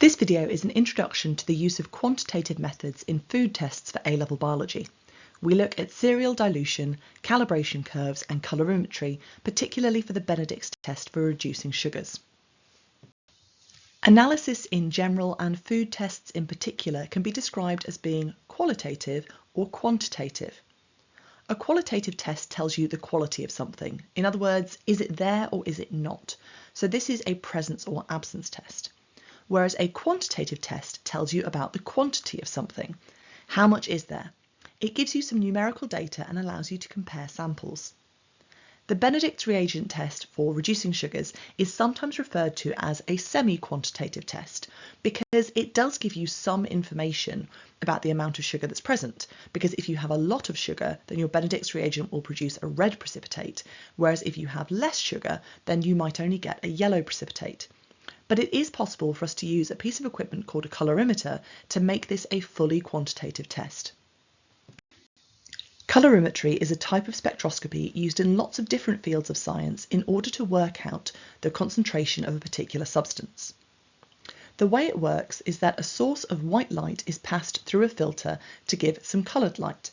This video is an introduction to the use of quantitative methods in food tests for A-level biology. We look at serial dilution, calibration curves and colorimetry, particularly for the Benedict's test for reducing sugars. Analysis in general and food tests in particular can be described as being qualitative or quantitative. A qualitative test tells you the quality of something. In other words, is it there or is it not? So this is a presence or absence test. Whereas a quantitative test tells you about the quantity of something. How much is there? It gives you some numerical data and allows you to compare samples. The Benedict's reagent test for reducing sugars is sometimes referred to as a semi-quantitative test because it does give you some information about the amount of sugar that's present, because if you have a lot of sugar, then your Benedict's reagent will produce a red precipitate, whereas if you have less sugar, then you might only get a yellow precipitate. But it is possible for us to use a piece of equipment called a colorimeter to make this a fully quantitative test. Colorimetry is a type of spectroscopy used in lots of different fields of science in order to work out the concentration of a particular substance. The way it works is that a source of white light is passed through a filter to give some coloured light.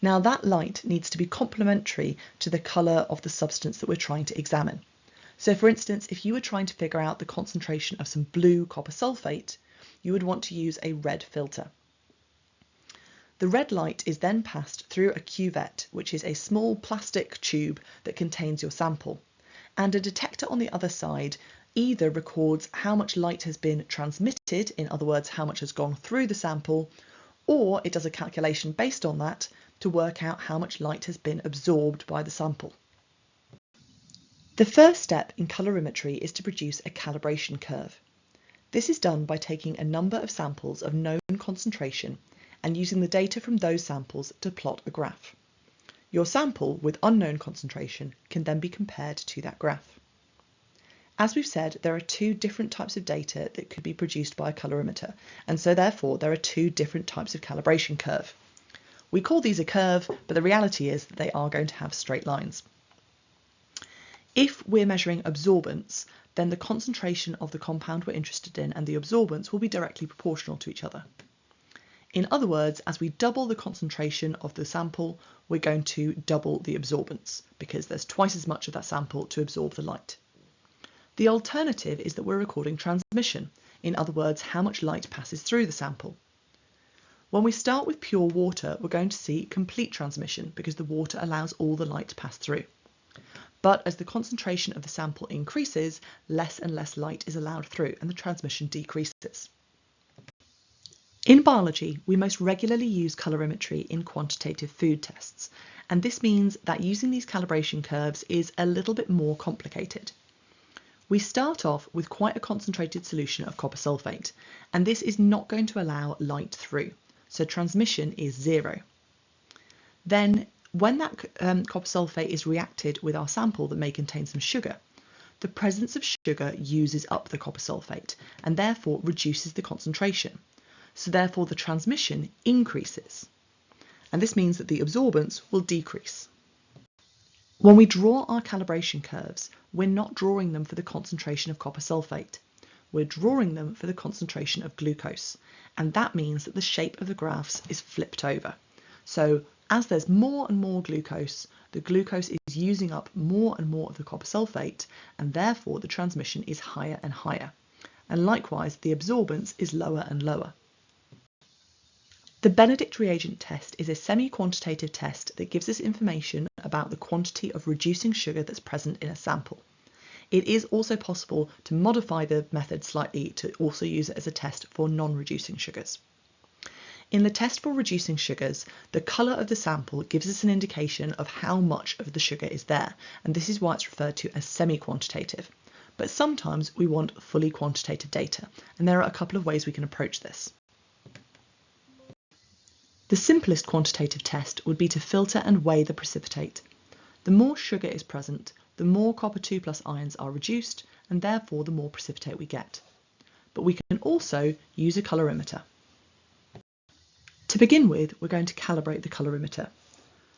Now that light needs to be complementary to the colour of the substance that we're trying to examine. So for instance, if you were trying to figure out the concentration of some blue copper sulfate, you would want to use a red filter. The red light is then passed through a cuvette, which is a small plastic tube that contains your sample, and a detector on the other side either records how much light has been transmitted, in other words, how much has gone through the sample, or it does a calculation based on that to work out how much light has been absorbed by the sample. The first step in colorimetry is to produce a calibration curve. This is done by taking a number of samples of known concentration and using the data from those samples to plot a graph. Your sample with unknown concentration can then be compared to that graph. As we've said, there are two different types of data that could be produced by a colorimeter, and so therefore there are two different types of calibration curve. We call these a curve, but the reality is that they are going to have straight lines. If we're measuring absorbance, then the concentration of the compound we're interested in and the absorbance will be directly proportional to each other. In other words, as we double the concentration of the sample, we're going to double the absorbance because there's twice as much of that sample to absorb the light. The alternative is that we're recording transmission, in other words, how much light passes through the sample. When we start with pure water, we're going to see complete transmission because the water allows all the light to pass through. But as the concentration of the sample increases, less and less light is allowed through and the transmission decreases. In biology, we most regularly use colorimetry in quantitative food tests, and this means that using these calibration curves is a little bit more complicated. We start off with quite a concentrated solution of copper sulfate, and this is not going to allow light through, so transmission is 0. Then, when that copper sulfate is reacted with our sample that may contain some sugar, the presence of sugar uses up the copper sulfate and therefore reduces the concentration. So therefore the transmission increases. And this means that the absorbance will decrease. When we draw our calibration curves, we're not drawing them for the concentration of copper sulfate. We're drawing them for the concentration of glucose. And that means that the shape of the graphs is flipped over. So as there's more and more glucose, the glucose is using up more and more of the copper sulfate, and therefore the transmission is higher and higher. And likewise, the absorbance is lower and lower. The Benedict reagent test is a semi-quantitative test that gives us information about the quantity of reducing sugar that's present in a sample. It is also possible to modify the method slightly to also use it as a test for non-reducing sugars. In the test for reducing sugars, the colour of the sample gives us an indication of how much of the sugar is there, and this is why it's referred to as semi-quantitative. But sometimes we want fully quantitative data, and there are a couple of ways we can approach this. The simplest quantitative test would be to filter and weigh the precipitate. The more sugar is present, the more copper 2+ ions are reduced, and therefore the more precipitate we get. But we can also use a colorimeter. To begin with, we're going to calibrate the colorimeter.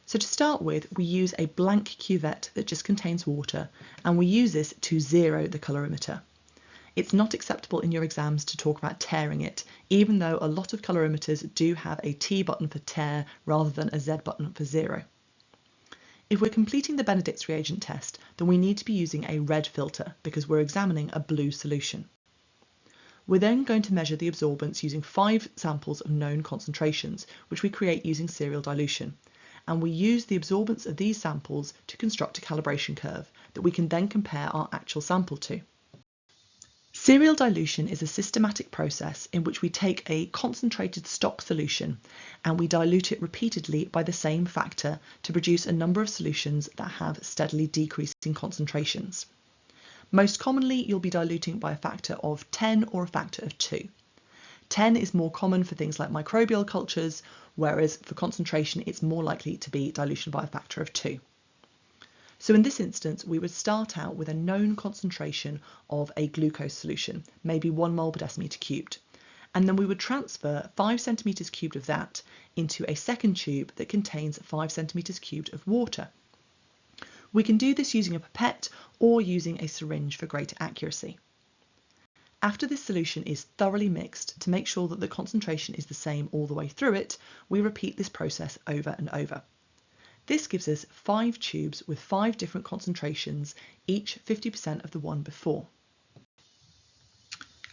So to start with, we use a blank cuvette that just contains water, and we use this to zero the colorimeter. It's not acceptable in your exams to talk about tearing it, even though a lot of colorimeters do have a T button for tear rather than a Z button for zero. If we're completing the Benedict's reagent test, then we need to be using a red filter because we're examining a blue solution. We're then going to measure the absorbance using 5 samples of known concentrations, which we create using serial dilution. And we use the absorbance of these samples to construct a calibration curve that we can then compare our actual sample to. Serial dilution is a systematic process in which we take a concentrated stock solution and we dilute it repeatedly by the same factor to produce a number of solutions that have steadily decreasing concentrations. Most commonly, you'll be diluting by a factor of 10 or a factor of 2. 10 is more common for things like microbial cultures, whereas for concentration it's more likely to be dilution by a factor of 2. So in this instance, we would start out with a known concentration of a glucose solution, maybe 1 mole per decimeter cubed, and then we would transfer 5 centimeters cubed of that into a second tube that contains 5 centimeters cubed of water. We can do this using a pipette or using a syringe for greater accuracy. After this solution is thoroughly mixed to make sure that the concentration is the same all the way through it, we repeat this process over and over. This gives us 5 tubes with 5 different concentrations, each 50% of the one before.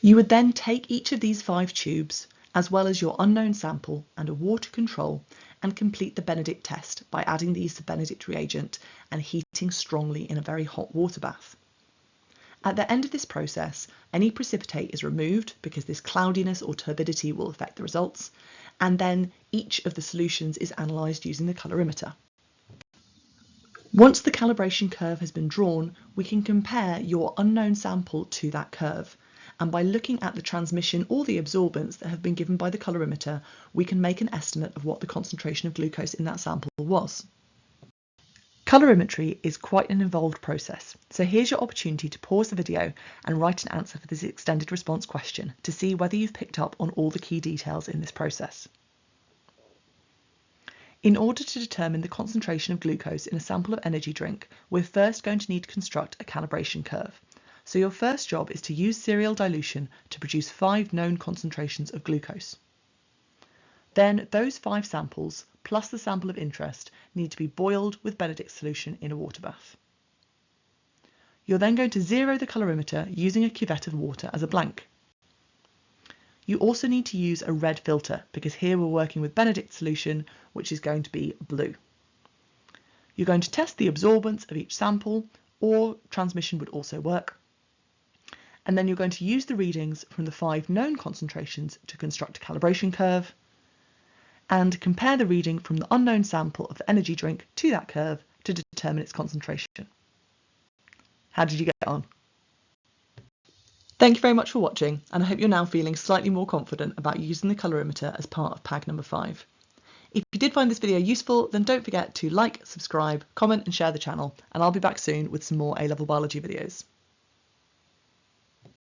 You would then take each of these 5 tubes, as well as your unknown sample and a water control, and complete the Benedict test by adding these to Benedict reagent and heating strongly in a very hot water bath. At the end of this process, any precipitate is removed because this cloudiness or turbidity will affect the results, and then each of the solutions is analysed using the colorimeter. Once the calibration curve has been drawn, we can compare your unknown sample to that curve, and by looking at the transmission or the absorbance that have been given by the colorimeter, we can make an estimate of what the concentration of glucose in that sample was. Colorimetry is quite an involved process, so here's your opportunity to pause the video and write an answer for this extended response question to see whether you've picked up on all the key details in this process. In order to determine the concentration of glucose in a sample of energy drink, we're first going to need to construct a calibration curve. So your first job is to use serial dilution to produce 5 known concentrations of glucose. Then those 5 samples, plus the sample of interest, need to be boiled with Benedict solution in a water bath. You're then going to zero the colorimeter using a cuvette of water as a blank. You also need to use a red filter because here we're working with Benedict solution, which is going to be blue. You're going to test the absorbance of each sample, or transmission would also work. And then you're going to use the readings from the 5 known concentrations to construct a calibration curve, and compare the reading from the unknown sample of the energy drink to that curve to determine its concentration. How did you get on? Thank you very much for watching, and I hope you're now feeling slightly more confident about using the colorimeter as part of PAG number 5. If you did find this video useful, then don't forget to like, subscribe, comment and share the channel, and I'll be back soon with some more A-level biology videos.